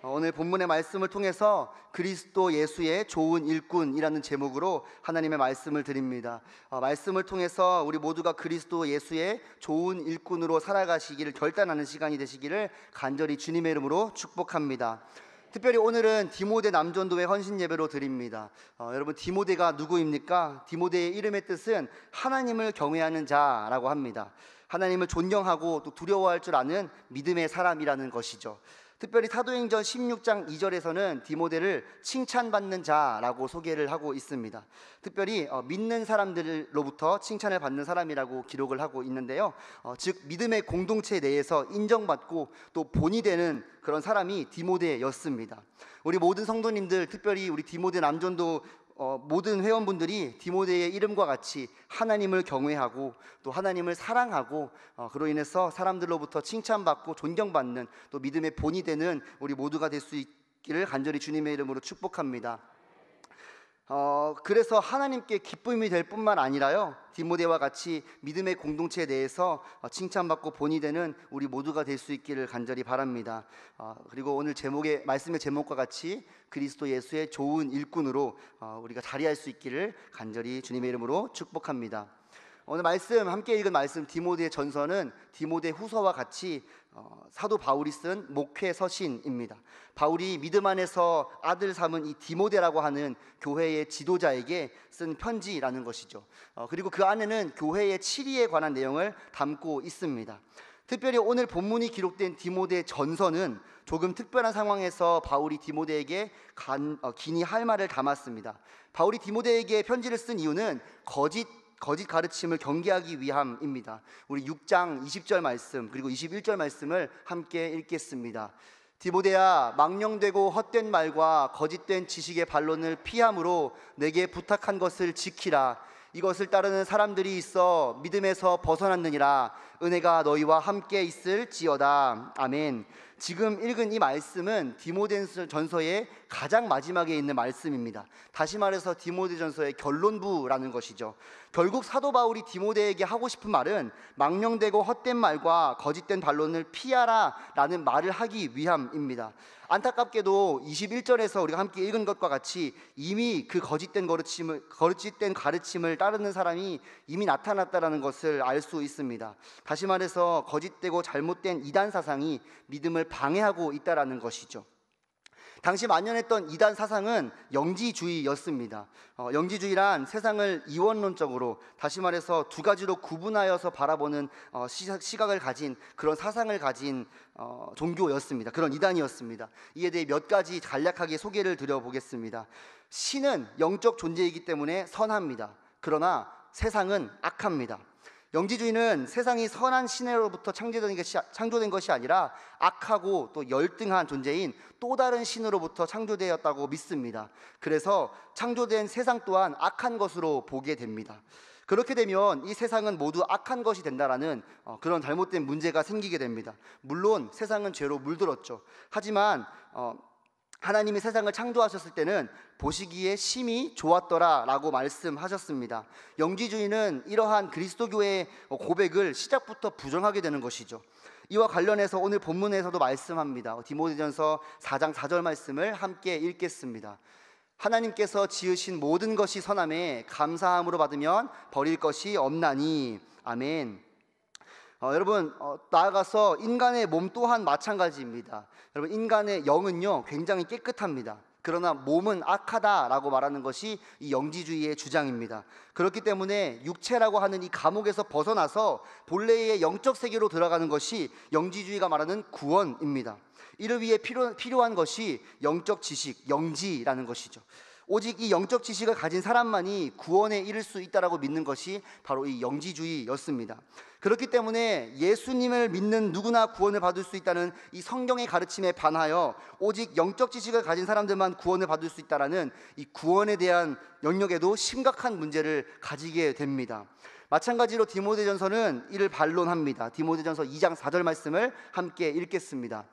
오늘 본문의 말씀을 통해서 그리스도 예수의 좋은 일꾼이라는 제목으로 하나님의 말씀을 드립니다. 말씀을 통해서 우리 모두가 그리스도 예수의 좋은 일꾼으로 살아가시기를 결단하는 시간이 되시기를 간절히 주님의 이름으로 축복합니다. 특별히 오늘은 디모데 남전도회 헌신 예배로 드립니다. 여러분, 디모데가 누구입니까? 디모데의 이름의 뜻은 하나님을 경외하는 자라고 합니다. 하나님을 존경하고 또 두려워할 줄 아는 믿음의 사람이라는 것이죠. 특별히 사도행전 16장 2절에서는 디모데를 칭찬받는 자라고 소개를 하고 있습니다. 특별히 믿는 사람들로부터 칭찬을 받는 사람이라고 기록을 하고 있는데요. 즉 믿음의 공동체 내에서 인정받고 또 본이 되는 그런 사람이 디모데였습니다. 우리 모든 성도님들, 특별히 우리 디모데 남전도 모든 회원분들이 디모데의 이름과 같이 하나님을 경외하고 또 하나님을 사랑하고 그로 인해서 사람들로부터 칭찬받고 존경받는 또 믿음의 본이 되는 우리 모두가 될 수 있기를 간절히 주님의 이름으로 축복합니다. 그래서 하나님께 기쁨이 될 뿐만 아니라요, 디모데와 같이 믿음의 공동체 내에서 칭찬받고 본이 되는 우리 모두가 될 수 있기를 간절히 바랍니다. 그리고 오늘 말씀의 제목과 같이 그리스도 예수의 좋은 일꾼으로 우리가 자리할 수 있기를 간절히 주님의 이름으로 축복합니다. 오늘 말씀, 함께 읽은 말씀 디모데 전서는 디모데 후서와 같이 사도 바울이 쓴 목회 서신입니다. 바울이 믿음 안에서 아들 삼은 이 디모데라고 하는 교회의 지도자에게 쓴 편지라는 것이죠. 그리고 그 안에는 교회의 치리에 관한 내용을 담고 있습니다. 특별히 오늘 본문이 기록된 디모데 전서는 조금 특별한 상황에서 바울이 디모데에게 긴히 할 말을 담았습니다. 바울이 디모데에게 편지를 쓴 이유는 거짓 가르침을 경계하기 위함입니다. 우리 6장 20절 말씀 그리고 21절 말씀을 함께 읽겠습니다. 디모데야, 망령되고 헛된 말과 거짓된 지식의 반론을 피함으로 내게 부탁한 것을 지키라. 이것을 따르는 사람들이 있어 믿음에서 벗어났느니라. 은혜가 너희와 함께 있을지어다. 아멘. 지금 읽은 이 말씀은 디모데전서의 가장 마지막에 있는 말씀입니다. 다시 말해서 디모데전서의 결론부라는 것이죠. 결국 사도 바울이 디모데에게 하고 싶은 말은 망령되고 헛된 말과 거짓된 반론을 피하라 라는 말을 하기 위함입니다. 안타깝게도 21절에서 우리가 함께 읽은 것과 같이 이미 그 거짓된 가르침을 따르는 사람이 이미 나타났다는 것을 알 수 있습니다. 다시 말해서 거짓되고 잘못된 이단 사상이 믿음을 방해하고 있다는 것이죠. 당시 만연했던 이단 사상은 영지주의였습니다. 영지주의란 세상을 이원론적으로, 다시 말해서 두 가지로 구분하여서 바라보는 시각을 가진 그런 사상을 가진 종교였습니다. 그런 이단이었습니다. 이에 대해 몇 가지 간략하게 소개를 드려보겠습니다. 신은 영적 존재이기 때문에 선합니다. 그러나 세상은 악합니다. 영지주의는 세상이 선한 신으로부터 창조된 것이 아니라 악하고 또 열등한 존재인 또 다른 신으로부터 창조되었다고 믿습니다. 그래서 창조된 세상 또한 악한 것으로 보게 됩니다. 그렇게 되면 이 세상은 모두 악한 것이 된다라는 그런 잘못된 문제가 생기게 됩니다. 물론 세상은 죄로 물들었죠. 하지만 하나님이 세상을 창조하셨을 때는 보시기에 심히 좋았더라 라고 말씀하셨습니다. 영지주의는 이러한 그리스도교의 고백을 시작부터 부정하게 되는 것이죠. 이와 관련해서 오늘 본문에서도 말씀합니다. 디모데전서 4장 4절 말씀을 함께 읽겠습니다. 하나님께서 지으신 모든 것이 선함에 감사함으로 받으면 버릴 것이 없나니. 아멘. 여러분, 나아가서 인간의 몸 또한 마찬가지입니다. 여러분, 인간의 영은요 굉장히 깨끗합니다. 그러나 몸은 악하다라고 말하는 것이 이 영지주의의 주장입니다. 그렇기 때문에 육체라고 하는 이 감옥에서 벗어나서 본래의 영적 세계로 들어가는 것이 영지주의가 말하는 구원입니다. 이를 위해 필요한 것이 영적 지식, 영지라는 것이죠. 오직 이 영적 지식을 가진 사람만이 구원에 이를 수 있다라고 믿는 것이 바로 이 영지주의였습니다. 그렇기 때문에 예수님을 믿는 누구나 구원을 받을 수 있다는 이 성경의 가르침에 반하여 오직 영적 지식을 가진 사람들만 구원을 받을 수 있다라는 이 구원에 대한 영역에도 심각한 문제를 가지게 됩니다. 마찬가지로 디모데전서는 이를 반론합니다. 디모데전서 2장 4절 말씀을 함께 읽겠습니다.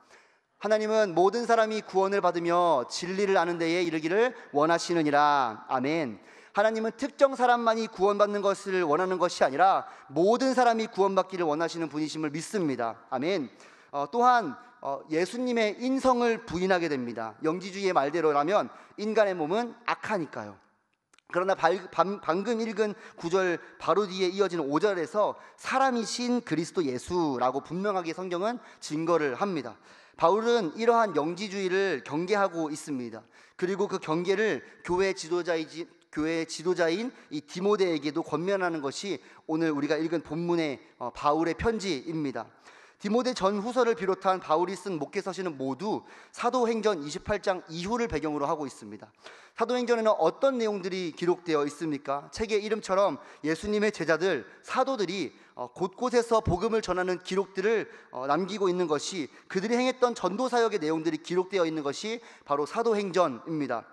하나님은 모든 사람이 구원을 받으며 진리를 아는 데에 이르기를 원하시느니라. 아멘. 하나님은 특정 사람만이 구원받는 것을 원하는 것이 아니라 모든 사람이 구원받기를 원하시는 분이심을 믿습니다. 아멘. 또한 예수님의 인성을 부인하게 됩니다. 영지주의의 말대로라면 인간의 몸은 악하니까요. 그러나 방금 읽은 9절 바로 뒤에 이어지는 5절에서 사람이신 그리스도 예수라고 분명하게 성경은 증거를 합니다. 바울은 이러한 영지주의를 경계하고 있습니다. 그리고 그 경계를 교회 지도자인 이 디모데에게도 권면하는 것이 오늘 우리가 읽은 본문의 바울의 편지입니다. 디모데 전후서를 비롯한 바울이 쓴 목회서신은 모두 사도행전 28장 이후를 배경으로 하고 있습니다. 사도행전에는 어떤 내용들이 기록되어 있습니까? 책의 이름처럼 예수님의 제자들, 사도들이 곳곳에서 복음을 전하는 기록들을 남기고 있는 것이, 그들이 행했던 전도사역의 내용들이 기록되어 있는 것이 바로 사도행전입니다.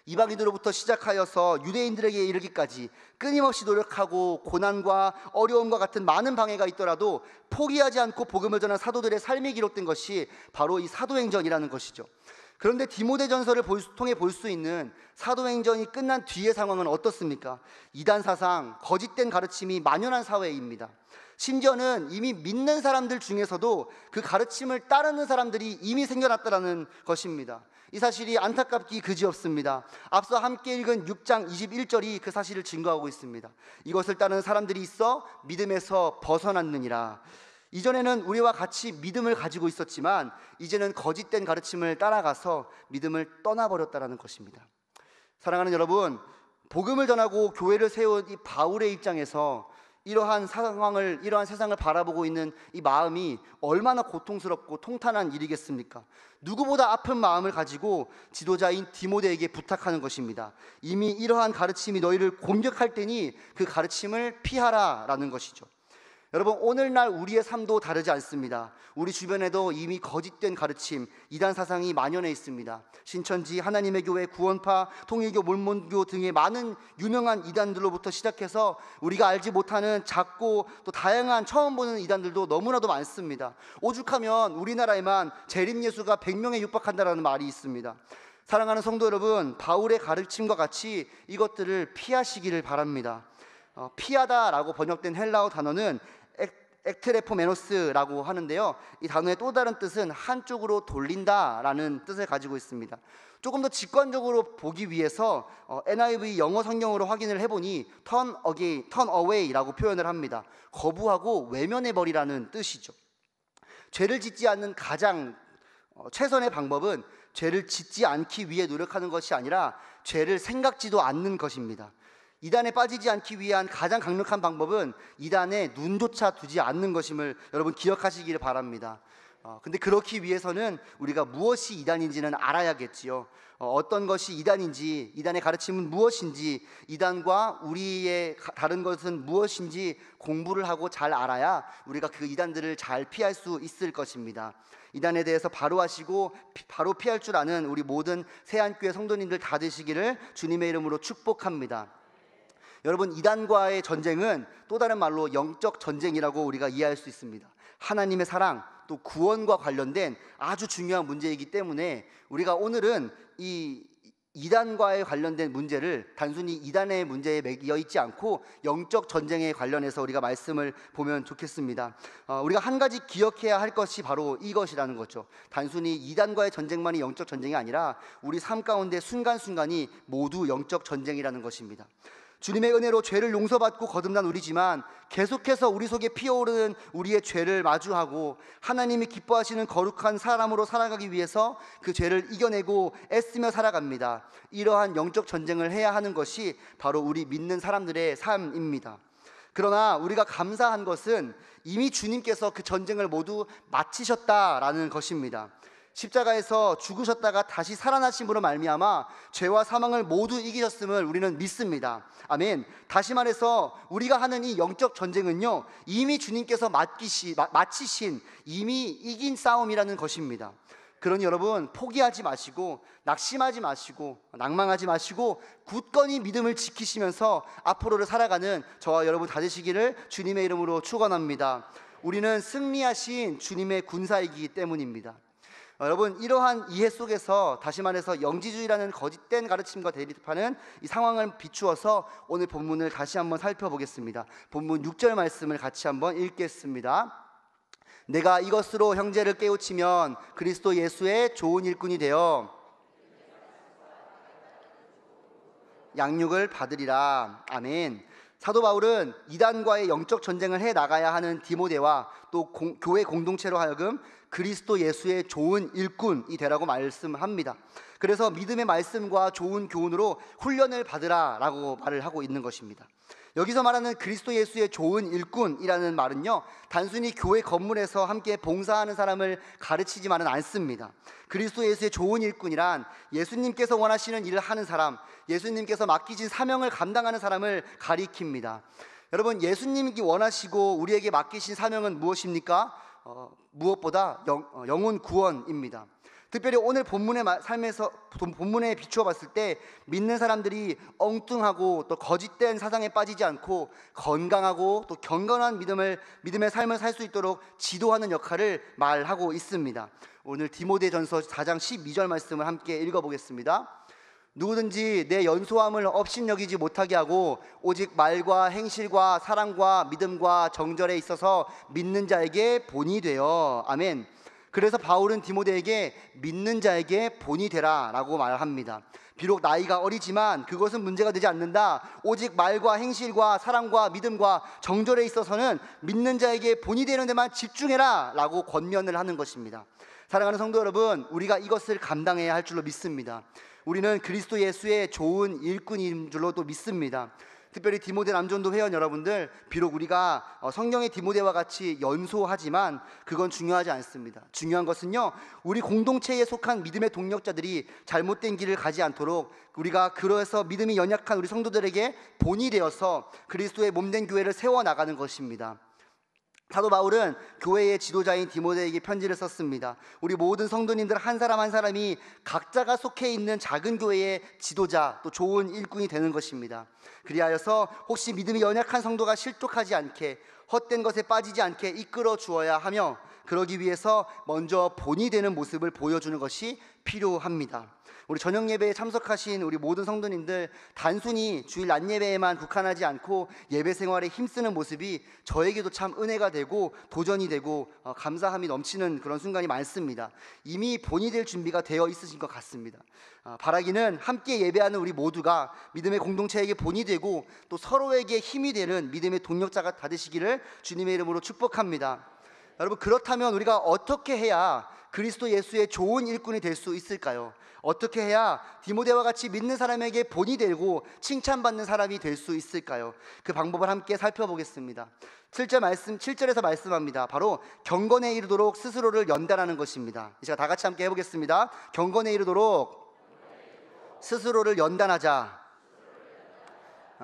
이방인으로부터 시작하여서 유대인들에게 이르기까지 끊임없이 노력하고 고난과 어려움과 같은 많은 방해가 있더라도 포기하지 않고 복음을 전한 사도들의 삶이 기록된 것이 바로 이 사도행전이라는 것이죠. 그런데 디모데전서를 통해 볼 수 있는 사도행전이 끝난 뒤의 상황은 어떻습니까? 이단 사상, 거짓된 가르침이 만연한 사회입니다. 심지어는 이미 믿는 사람들 중에서도 그 가르침을 따르는 사람들이 이미 생겨났다는 것입니다. 이 사실이 안타깝기 그지없습니다. 앞서 함께 읽은 6장 21절이 그 사실을 증거하고 있습니다. 이것을 따르는 사람들이 있어 믿음에서 벗어났느니라. 이전에는 우리와 같이 믿음을 가지고 있었지만 이제는 거짓된 가르침을 따라가서 믿음을 떠나버렸다는 것입니다. 사랑하는 여러분, 복음을 전하고 교회를 세운 이 바울의 입장에서 이러한 상황을, 이러한 세상을 바라보고 있는 이 마음이 얼마나 고통스럽고 통탄한 일이겠습니까? 누구보다 아픈 마음을 가지고 지도자인 디모데에게 부탁하는 것입니다. 이미 이러한 가르침이 너희를 공격할 테니 그 가르침을 피하라라는 것이죠. 여러분, 오늘날 우리의 삶도 다르지 않습니다. 우리 주변에도 이미 거짓된 가르침, 이단 사상이 만연해 있습니다. 신천지, 하나님의 교회, 구원파, 통일교, 몰몬교 등의 많은 유명한 이단들로부터 시작해서 우리가 알지 못하는 작고 또 다양한 처음 보는 이단들도 너무나도 많습니다. 오죽하면 우리나라에만 재림예수가 100명에 육박한다는 말이 있습니다. 사랑하는 성도 여러분, 바울의 가르침과 같이 이것들을 피하시기를 바랍니다. 피하다라고 번역된 헬라어 단어는 엑트레포메노스라고 하는데요, 이 단어의 또 다른 뜻은 한쪽으로 돌린다라는 뜻을 가지고 있습니다. 조금 더 직관적으로 보기 위해서 NIV 영어 성경으로 확인을 해보니 turn away라고 표현을 합니다. 거부하고 외면해버리라는 뜻이죠. 죄를 짓지 않는 가장 최선의 방법은 죄를 짓지 않기 위해 노력하는 것이 아니라 죄를 생각지도 않는 것입니다. 이단에 빠지지 않기 위한 가장 강력한 방법은 이단에 눈조차 두지 않는 것임을 여러분 기억하시기를 바랍니다. 근데 그렇기 위해서는 우리가 무엇이 이단인지는 알아야겠지요. 어떤 것이 이단인지, 이단의 가르침은 무엇인지, 이단과 우리의 다른 것은 무엇인지 공부를 하고 잘 알아야 우리가 그 이단들을 잘 피할 수 있을 것입니다. 이단에 대해서 바로 하시고 바로 피할 줄 아는 우리 모든 새안교회 성도님들 다 되시기를 주님의 이름으로 축복합니다. 여러분, 이단과의 전쟁은 또 다른 말로 영적 전쟁이라고 우리가 이해할 수 있습니다. 하나님의 사랑, 또 구원과 관련된 아주 중요한 문제이기 때문에 우리가 오늘은 이 이단과의 관련된 문제를 단순히 이단의 문제에 매여 있지 않고 영적 전쟁에 관련해서 우리가 말씀을 보면 좋겠습니다. 우리가 한 가지 기억해야 할 것이 바로 이것이라는 거죠. 단순히 이단과의 전쟁만이 영적 전쟁이 아니라 우리 삶 가운데 순간순간이 모두 영적 전쟁이라는 것입니다. 주님의 은혜로 죄를 용서받고 거듭난 우리지만 계속해서 우리 속에 피어오르는 우리의 죄를 마주하고 하나님이 기뻐하시는 거룩한 사람으로 살아가기 위해서 그 죄를 이겨내고 애쓰며 살아갑니다. 이러한 영적 전쟁을 해야 하는 것이 바로 우리 믿는 사람들의 삶입니다. 그러나 우리가 감사한 것은 이미 주님께서 그 전쟁을 모두 마치셨다라는 것입니다. 십자가에서 죽으셨다가 다시 살아나심으로 말미암아 죄와 사망을 모두 이기셨음을 우리는 믿습니다. 아멘. 다시 말해서 우리가 하는 이 영적 전쟁은요, 이미 주님께서 마치신 이미 이긴 싸움이라는 것입니다. 그러니 여러분, 포기하지 마시고 낙심하지 마시고 낭망하지 마시고 굳건히 믿음을 지키시면서 앞으로를 살아가는 저와 여러분 다 되시기를 주님의 이름으로 축원합니다. 우리는 승리하신 주님의 군사이기 때문입니다. 여러분, 이러한 이해 속에서 다시 말해서 영지주의라는 거짓된 가르침과 대립하는 이 상황을 비추어서 오늘 본문을 다시 한번 살펴보겠습니다. 본문 6절 말씀을 같이 한번 읽겠습니다. 내가 이것으로 형제를 깨우치면 그리스도 예수의 좋은 일꾼이 되어 양육을 받으리라. 아멘. 사도 바울은 이단과의 영적 전쟁을 해 나가야 하는 디모데와 또 교회 공동체로 하여금 그리스도 예수의 좋은 일꾼이 되라고 말씀합니다. 그래서 믿음의 말씀과 좋은 교훈으로 훈련을 받으라라고 말을 하고 있는 것입니다. 여기서 말하는 그리스도 예수의 좋은 일꾼이라는 말은요, 단순히 교회 건물에서 함께 봉사하는 사람을 가르치지만은 않습니다. 그리스도 예수의 좋은 일꾼이란 예수님께서 원하시는 일을 하는 사람, 예수님께서 맡기신 사명을 감당하는 사람을 가리킵니다. 여러분, 예수님이 원하시고 우리에게 맡기신 사명은 무엇입니까? 무엇보다 영혼 구원입니다. 특별히 오늘 본문에 비추어 봤을 때 믿는 사람들이 엉뚱하고 또 거짓된 사상에 빠지지 않고 건강하고 또 경건한 믿음의 삶을 살 수 있도록 지도하는 역할을 말하고 있습니다. 오늘 디모데전서 4장 12절 말씀을 함께 읽어보겠습니다. 누구든지 내 연소함을 업신여기지 못하게 하고 오직 말과 행실과 사랑과 믿음과 정절에 있어서 믿는 자에게 본이 되어. 아멘. 그래서 바울은 디모데에게 믿는 자에게 본이 되라 라고 말합니다. 비록 나이가 어리지만 그것은 문제가 되지 않는다. 오직 말과 행실과 사랑과 믿음과 정절에 있어서는 믿는 자에게 본이 되는 데만 집중해라 라고 권면을 하는 것입니다. 사랑하는 성도 여러분, 우리가 이것을 감당해야 할 줄로 믿습니다. 우리는 그리스도 예수의 좋은 일꾼인 줄로도 믿습니다. 특별히 디모데 남전도 회원 여러분들, 비록 우리가 성령의 디모데와 같이 연소하지만 그건 중요하지 않습니다. 중요한 것은요, 우리 공동체에 속한 믿음의 동력자들이 잘못된 길을 가지 않도록 우리가 그래서 믿음이 연약한 우리 성도들에게 본이 되어서 그리스도의 몸된 교회를 세워나가는 것입니다. 사도 바울은 교회의 지도자인 디모데에게 편지를 썼습니다. 우리 모든 성도님들 한 사람 한 사람이 각자가 속해 있는 작은 교회의 지도자, 또 좋은 일꾼이 되는 것입니다. 그리하여서 혹시 믿음이 연약한 성도가 실족하지 않게, 헛된 것에 빠지지 않게 이끌어 주어야 하며, 그러기 위해서 먼저 본이 되는 모습을 보여주는 것이 필요합니다. 우리 저녁 예배에 참석하신 우리 모든 성도님들, 단순히 주일 낮 예배에만 국한하지 않고 예배 생활에 힘쓰는 모습이 저에게도 참 은혜가 되고 도전이 되고 감사함이 넘치는 그런 순간이 많습니다. 이미 본이 될 준비가 되어 있으신 것 같습니다. 바라기는 함께 예배하는 우리 모두가 믿음의 공동체에게 본이 되고 또 서로에게 힘이 되는 믿음의 동력자가 다 되시기를 주님의 이름으로 축복합니다. 여러분, 그렇다면 우리가 어떻게 해야 그리스도 예수의 좋은 일꾼이 될 수 있을까요? 어떻게 해야 디모데와 같이 믿는 사람에게 본이 되고 칭찬받는 사람이 될 수 있을까요? 그 방법을 함께 살펴보겠습니다. 7절에서 말씀합니다. 바로 경건에 이르도록 스스로를 연단하는 것입니다. 제가 다 같이 함께 해보겠습니다. 경건에 이르도록 스스로를 연단하자.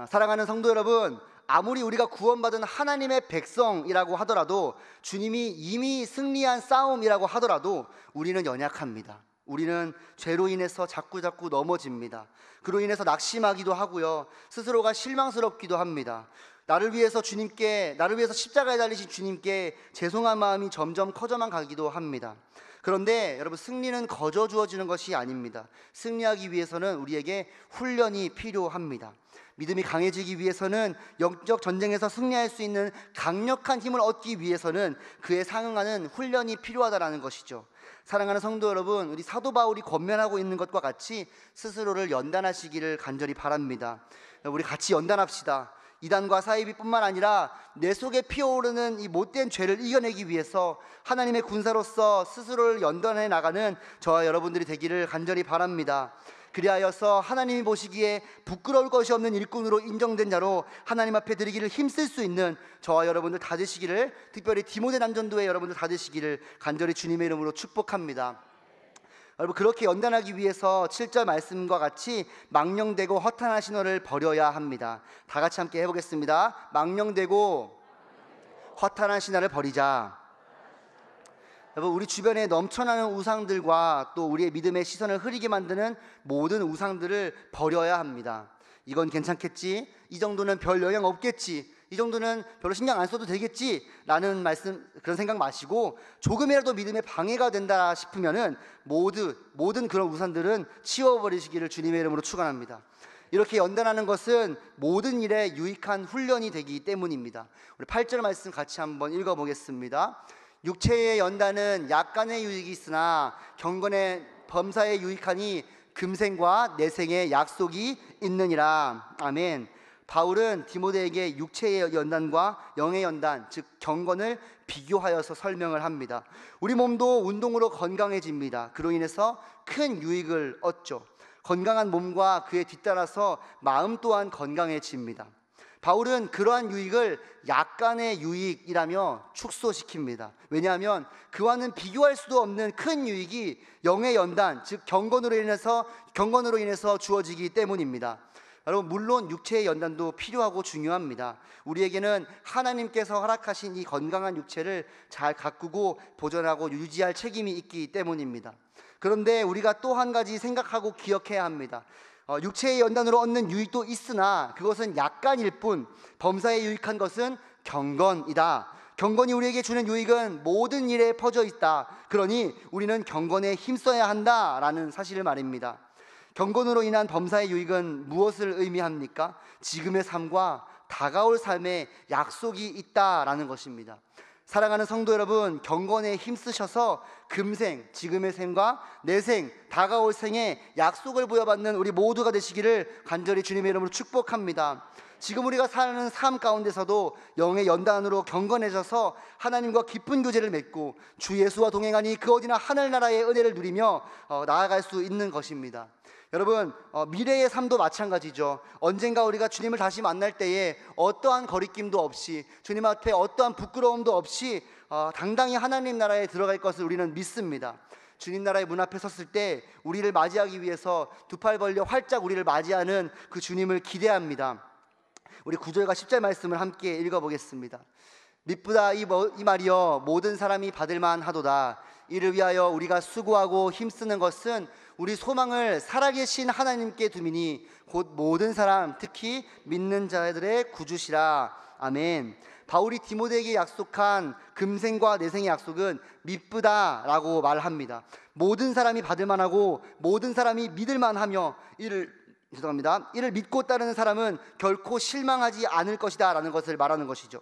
사랑하는 성도 여러분, 아무리 우리가 구원받은 하나님의 백성이라고 하더라도, 주님이 이미 승리한 싸움이라고 하더라도 우리는 연약합니다. 우리는 죄로 인해서 자꾸 넘어집니다. 그로 인해서 낙심하기도 하고요, 스스로가 실망스럽기도 합니다. 나를 위해서 십자가에 달리신 주님께 죄송한 마음이 점점 커져만 가기도 합니다. 그런데 여러분, 승리는 거저 주어지는 것이 아닙니다. 승리하기 위해서는 우리에게 훈련이 필요합니다. 믿음이 강해지기 위해서는, 영적 전쟁에서 승리할 수 있는 강력한 힘을 얻기 위해서는 그에 상응하는 훈련이 필요하다는 것이죠. 사랑하는 성도 여러분, 우리 사도 바울이 권면하고 있는 것과 같이 스스로를 연단하시기를 간절히 바랍니다. 우리 같이 연단합시다. 이단과 사이비뿐만 아니라 내 속에 피어오르는 이 못된 죄를 이겨내기 위해서 하나님의 군사로서 스스로를 연단해 나가는 저와 여러분들이 되기를 간절히 바랍니다. 그리하여서 하나님이 보시기에 부끄러울 것이 없는 일꾼으로 인정된 자로 하나님 앞에 드리기를 힘쓸 수 있는 저와 여러분들 다 되시기를, 특별히 디모데 남전도의 여러분들 다 되시기를 간절히 주님의 이름으로 축복합니다. 여러분, 그렇게 연단하기 위해서 7절 말씀과 같이 망령되고 허탄한 신호를 버려야 합니다. 다 같이 함께 해보겠습니다. 망령되고 허탄한 신화를 버리자. 여러분, 우리 주변에 넘쳐나는 우상들과 또 우리의 믿음의 시선을 흐리게 만드는 모든 우상들을 버려야 합니다. 이건 괜찮겠지, 이 정도는 별 영향 없겠지, 이 정도는 별로 신경 안 써도 되겠지 라는 그런 생각 마시고, 조금이라도 믿음에 방해가 된다 싶으면은 모든 그런 우상들은 치워버리시기를 주님의 이름으로 축원합니다. 이렇게 연단하는 것은 모든 일에 유익한 훈련이 되기 때문입니다. 우리 8절 말씀 같이 한번 읽어보겠습니다. 육체의 연단은 약간의 유익이 있으나 경건의 범사에 유익하니 금생과 내생의 약속이 있느니라. 아멘. 바울은 디모데에게 육체의 연단과 영의 연단, 즉 경건을 비교하여서 설명을 합니다. 우리 몸도 운동으로 건강해집니다. 그로 인해서 큰 유익을 얻죠. 건강한 몸과 그에 뒤따라서 마음 또한 건강해집니다. 바울은 그러한 유익을 약간의 유익이라며 축소시킵니다. 왜냐하면 그와는 비교할 수도 없는 큰 유익이 영의 연단, 즉 경건으로 인해서 주어지기 때문입니다. 여러분, 물론 육체의 연단도 필요하고 중요합니다. 우리에게는 하나님께서 허락하신 이 건강한 육체를 잘 가꾸고 보존하고 유지할 책임이 있기 때문입니다. 그런데 우리가 또 한 가지 생각하고 기억해야 합니다. 육체의 연단으로 얻는 유익도 있으나 그것은 약간일 뿐, 범사에 유익한 것은 경건이다. 경건이 우리에게 주는 유익은 모든 일에 퍼져 있다. 그러니 우리는 경건에 힘써야 한다라는 사실을 말입니다. 경건으로 인한 범사의 유익은 무엇을 의미합니까? 지금의 삶과 다가올 삶에 약속이 있다라는 것입니다. 사랑하는 성도 여러분, 경건에 힘쓰셔서 금생, 지금의 생과 내생, 다가올 생에 약속을 부여받는 우리 모두가 되시기를 간절히 주님의 이름으로 축복합니다. 지금 우리가 사는 삶 가운데서도 영의 연단으로 경건해져서 하나님과 깊은 교제를 맺고 주 예수와 동행하니 그 어디나 하늘나라의 은혜를 누리며 나아갈 수 있는 것입니다. 여러분, 미래의 삶도 마찬가지죠. 언젠가 우리가 주님을 다시 만날 때에 어떠한 거리낌도 없이, 주님 앞에 어떠한 부끄러움도 없이 당당히 하나님 나라에 들어갈 것을 우리는 믿습니다. 주님 나라의 문 앞에 섰을 때 우리를 맞이하기 위해서 두 팔 벌려 활짝 우리를 맞이하는 그 주님을 기대합니다. 우리 9절과 10절 말씀을 함께 읽어보겠습니다. 미쁘다 이 말이여 모든 사람이 받을만 하도다. 이를 위하여 우리가 수고하고 힘쓰는 것은 우리 소망을 살아계신 하나님께 두미니 곧 모든 사람, 특히 믿는 자들의 구주시라. 아멘. 바울이 디모데에게 약속한 금생과 내생의 약속은 미쁘다라고 말합니다. 모든 사람이 받을만하고 모든 사람이 믿을만하며 이를 믿고 따르는 사람은 결코 실망하지 않을 것이다 라는 것을 말하는 것이죠.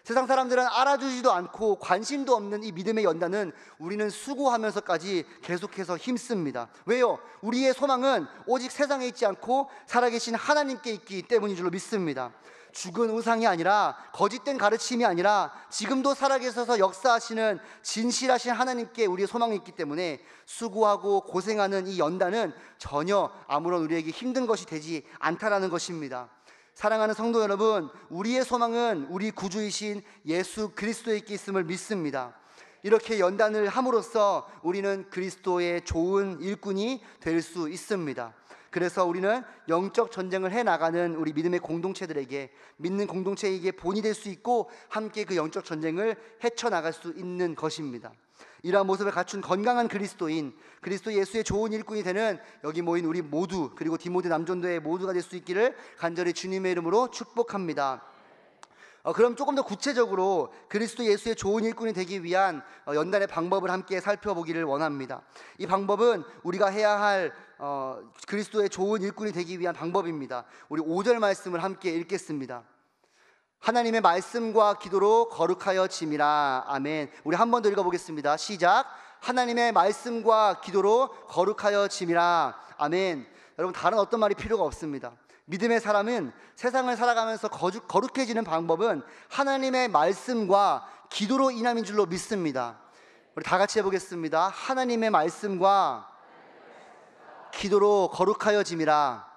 세상 사람들은 알아주지도 않고 관심도 없는 이 믿음의 연단은 우리는 수고하면서까지 계속해서 힘씁니다. 왜요? 우리의 소망은 오직 세상에 있지 않고 살아계신 하나님께 있기 때문인 줄로 믿습니다. 죽은 우상이 아니라, 거짓된 가르침이 아니라 지금도 살아계셔서 역사하시는 진실하신 하나님께 우리의 소망이 있기 때문에 수고하고 고생하는 이 연단은 전혀 아무런 우리에게 힘든 것이 되지 않다라는 것입니다. 사랑하는 성도 여러분, 우리의 소망은 우리 구주이신 예수 그리스도에 있음을 믿습니다. 이렇게 연단을 함으로써 우리는 그리스도의 좋은 일꾼이 될 수 있습니다. 그래서 우리는 영적 전쟁을 해나가는 우리 믿음의 공동체들에게, 믿는 공동체에게 본이 될 수 있고 함께 그 영적 전쟁을 헤쳐나갈 수 있는 것입니다. 이러한 모습을 갖춘 건강한 그리스도인, 그리스도 예수의 좋은 일꾼이 되는 여기 모인 우리 모두, 그리고 디모데 남전도의 모두가 될 수 있기를 간절히 주님의 이름으로 축복합니다. 그럼 조금 더 구체적으로 그리스도 예수의 좋은 일꾼이 되기 위한 연단의 방법을 함께 살펴보기를 원합니다. 이 방법은 우리가 해야 할 그리스도의 좋은 일꾼이 되기 위한 방법입니다. 우리 5절 말씀을 함께 읽겠습니다. 하나님의 말씀과 기도로 거룩하여 짐이라. 아멘. 우리 한 번 더 읽어보겠습니다. 시작. 하나님의 말씀과 기도로 거룩하여 짐이라. 아멘. 여러분, 다른 어떤 말이 필요가 없습니다. 믿음의 사람은 세상을 살아가면서 거룩해지는 방법은 하나님의 말씀과 기도로 인함인 줄로 믿습니다. 우리 다 같이 해보겠습니다. 하나님의 말씀과 기도로 거룩하여 짐이라.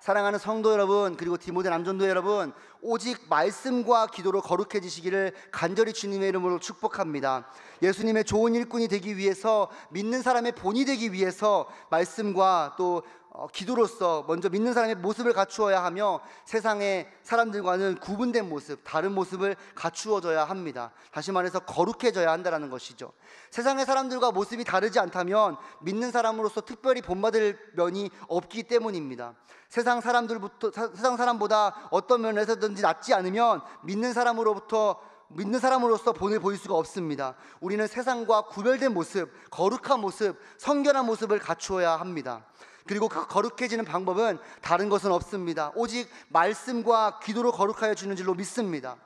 사랑하는 성도 여러분, 그리고 디모데 남전도 여러분, 오직 말씀과 기도로 거룩해지시기를 간절히 주님의 이름으로 축복합니다. 예수님의 좋은 일꾼이 되기 위해서, 믿는 사람의 본이 되기 위해서 말씀과 또 기도로서 먼저 믿는 사람의 모습을 갖추어야 하며 세상의 사람들과는 구분된 모습, 다른 모습을 갖추어져야 합니다. 다시 말해서 거룩해져야 한다는 것이죠. 세상의 사람들과 모습이 다르지 않다면 믿는 사람으로서 특별히 본받을 면이 없기 때문입니다. 세상 사람보다 어떤 면에서든지 낫지 않으면 믿는 사람으로서 본을 보일 수가 없습니다. 우리는 세상과 구별된 모습, 거룩한 모습, 성결한 모습을 갖추어야 합니다. 그리고 그 거룩해지는 방법은 다른 것은 없습니다. 오직 말씀과 기도로 거룩하여 주는 줄로 믿습니다.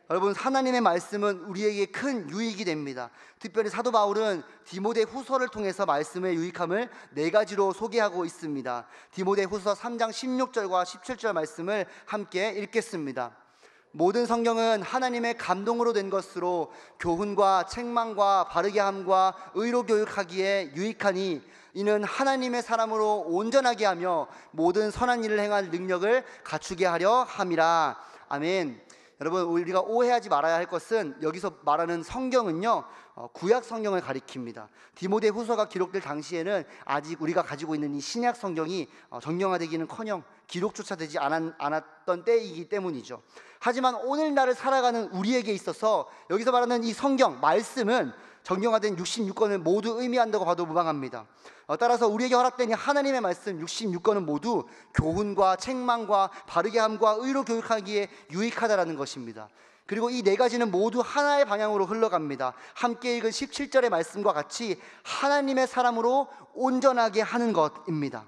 여러분, 하나님의 말씀은 우리에게 큰 유익이 됩니다. 특별히 사도 바울은 디모데 후서를 통해서 말씀의 유익함을 4가지로 소개하고 있습니다. 디모데 후서 3장 16절과 17절 말씀을 함께 읽겠습니다. 모든 성경은 하나님의 감동으로 된 것으로 교훈과 책망과 바르게 함과 의로 교육하기에 유익하니 이는 하나님의 사람으로 온전하게 하며 모든 선한 일을 행할 능력을 갖추게 하려 함이라. 아멘. 여러분, 우리가 오해하지 말아야 할 것은 여기서 말하는 성경은요, 구약 성경을 가리킵니다. 디모데 후서가 기록될 당시에는 아직 우리가 가지고 있는 이 신약 성경이 정령화되기는커녕 기록조차 되지 않았던 때이기 때문이죠. 하지만 오늘날을 살아가는 우리에게 있어서 여기서 말하는 이 성경 말씀은 정령화된 66권을 모두 의미한다고 봐도 무방합니다. 따라서 우리에게 허락된 이 하나님의 말씀 66권은 모두 교훈과 책망과 바르게 함과 의로 교육하기에 유익하다라는 것입니다. 그리고 이 4가지는 모두 하나의 방향으로 흘러갑니다. 함께 읽은 17절의 말씀과 같이 하나님의 사람으로 온전하게 하는 것입니다.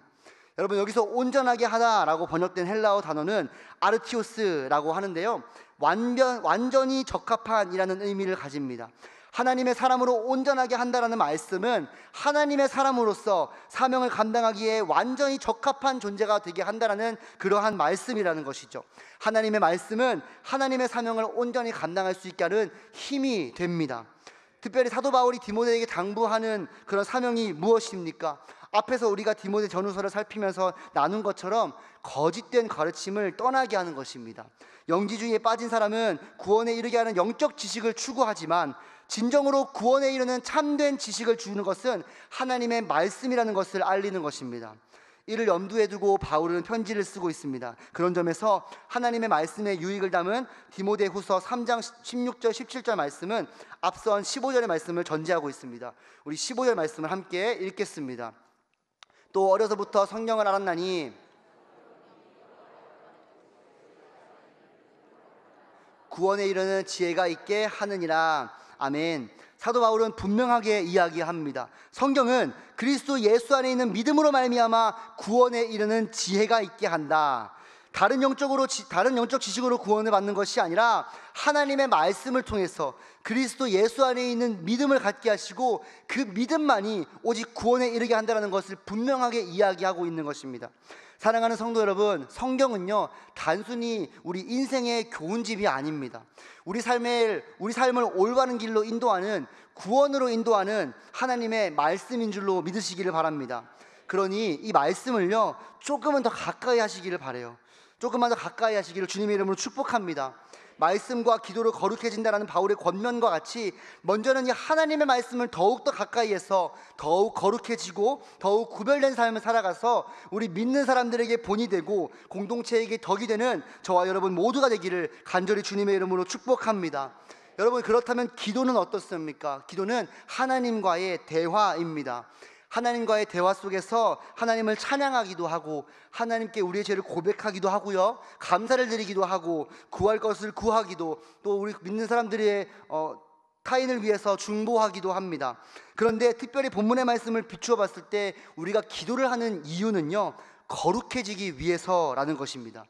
여러분, 여기서 온전하게 하다라고 번역된 헬라어 단어는 아르티오스라고 하는데요, 완전히 적합한이라는 의미를 가집니다. 하나님의 사람으로 온전하게 한다라는 말씀은 하나님의 사람으로서 사명을 감당하기에 완전히 적합한 존재가 되게 한다라는 그러한 말씀이라는 것이죠. 하나님의 말씀은 하나님의 사명을 온전히 감당할 수 있게 하는 힘이 됩니다. 특별히 사도 바울이 디모데에게 당부하는 그런 사명이 무엇입니까? 앞에서 우리가 디모데 전후서를 살피면서 나눈 것처럼 거짓된 가르침을 떠나게 하는 것입니다. 영지주의에 빠진 사람은 구원에 이르게 하는 영적 지식을 추구하지만 진정으로 구원에 이르는 참된 지식을 주는 것은 하나님의 말씀이라는 것을 알리는 것입니다. 이를 염두에 두고 바울은 편지를 쓰고 있습니다. 그런 점에서 하나님의 말씀의 유익을 담은 디모데 후서 3장 16절 17절 말씀은 앞선 15절의 말씀을 전제하고 있습니다. 우리 15절 말씀을 함께 읽겠습니다. 또 어려서부터 성경을 알았나니 구원에 이르는 지혜가 있게 하느니라. 아멘. 사도 바울은 분명하게 이야기합니다. 성경은 그리스도 예수 안에 있는 믿음으로 말미암아 구원에 이르는 지혜가 있게 한다. 다른 영적 지식으로 구원을 받는 것이 아니라 하나님의 말씀을 통해서 그리스도 예수 안에 있는 믿음을 갖게 하시고 그 믿음만이 오직 구원에 이르게 한다는 것을 분명하게 이야기하고 있는 것입니다. 사랑하는 성도 여러분, 성경은요 단순히 우리 인생의 교훈집이 아닙니다. 우리 삶을 올바른 길로 인도하는, 구원으로 인도하는 하나님의 말씀인 줄로 믿으시기를 바랍니다. 그러니 이 말씀을요 조금은 더 가까이 하시기를 바라요. 조금만 더 가까이 하시기를 주님의 이름으로 축복합니다. 말씀과 기도로 거룩해진다라는 바울의 권면과 같이 먼저는 이 하나님의 말씀을 더욱더 가까이 해서 더욱 거룩해지고 더욱 구별된 삶을 살아가서 우리 믿는 사람들에게 본이 되고 공동체에게 덕이 되는 저와 여러분 모두가 되기를 간절히 주님의 이름으로 축복합니다. 여러분, 그렇다면 기도는 어떻습니까? 기도는 하나님과의 대화입니다. 하나님과의 대화 속에서 하나님을 찬양하기도 하고 하나님께 우리의 죄를 고백하기도 하고요, 감사를 드리기도 하고 구할 것을 구하기도, 또 우리 믿는 사람들의 타인을 위해서 중보하기도 합니다. 그런데 특별히 본문의 말씀을 비추어 봤을 때 우리가 기도를 하는 이유는요 거룩해지기 위해서라는 것입니다.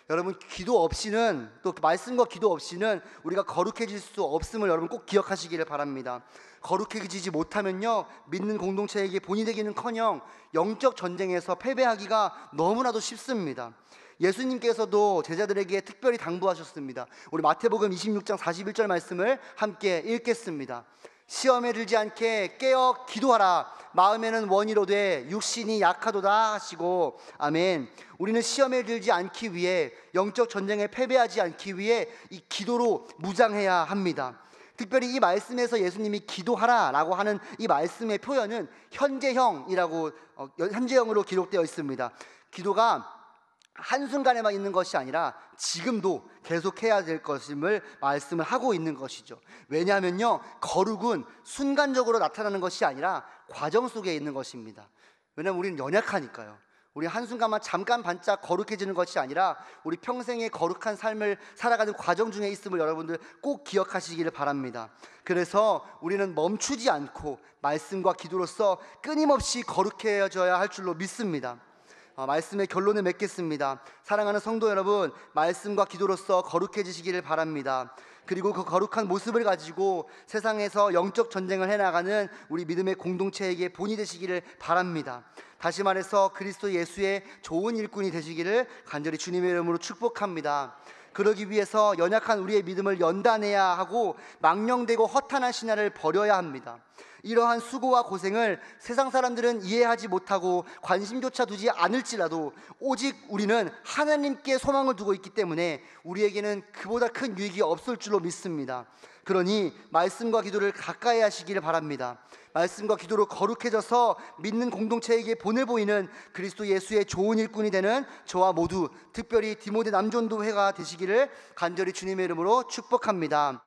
여러분, 기도 없이는, 또 말씀과 기도 없이는 우리가 거룩해질 수 없음을 여러분 꼭 기억하시기를 바랍니다. 거룩해지지 못하면요 믿는 공동체에게 본이 되기는커녕 영적 전쟁에서 패배하기가 너무나도 쉽습니다. 예수님께서도 제자들에게 특별히 당부하셨습니다. 우리 마태복음 26장 41절 말씀을 함께 읽겠습니다. 시험에 들지 않게 깨어 기도하라. 마음에는 원이로되 육신이 약하도다 하시고. 아멘. 우리는 시험에 들지 않기 위해, 영적 전쟁에 패배하지 않기 위해 이 기도로 무장해야 합니다. 특별히 이 말씀에서 예수님이 기도하라라고 하는 이 말씀의 표현은 현재형으로 기록되어 있습니다. 기도가 한순간에만 있는 것이 아니라 지금도 계속해야 될 것임을 말씀을 하고 있는 것이죠. 왜냐하면요 거룩은 순간적으로 나타나는 것이 아니라 과정 속에 있는 것입니다. 왜냐하면 우리는 연약하니까요. 우리 한순간만 잠깐 반짝 거룩해지는 것이 아니라 우리 평생의 거룩한 삶을 살아가는 과정 중에 있음을 여러분들 꼭 기억하시기를 바랍니다. 그래서 우리는 멈추지 않고 말씀과 기도로서 끊임없이 거룩해져야 할 줄로 믿습니다. 말씀의 결론을 맺겠습니다. 사랑하는 성도 여러분, 말씀과 기도로서 거룩해지시기를 바랍니다. 그리고 그 거룩한 모습을 가지고 세상에서 영적 전쟁을 해나가는 우리 믿음의 공동체에게 본이 되시기를 바랍니다. 다시 말해서 그리스도 예수의 좋은 일꾼이 되시기를 간절히 주님의 이름으로 축복합니다. 그러기 위해서 연약한 우리의 믿음을 연단해야 하고 망령되고 허탄한 신화를 버려야 합니다. 이러한 수고와 고생을 세상 사람들은 이해하지 못하고 관심조차 두지 않을지라도 오직 우리는 하나님께 소망을 두고 있기 때문에 우리에게는 그보다 큰 유익이 없을 줄로 믿습니다. 그러니 말씀과 기도를 가까이 하시기를 바랍니다. 말씀과 기도로 거룩해져서 믿는 공동체에게 본을 보이는 그리스도 예수의 좋은 일꾼이 되는 저와 모두, 특별히 디모데 남전도회가 되시기를 간절히 주님의 이름으로 축복합니다.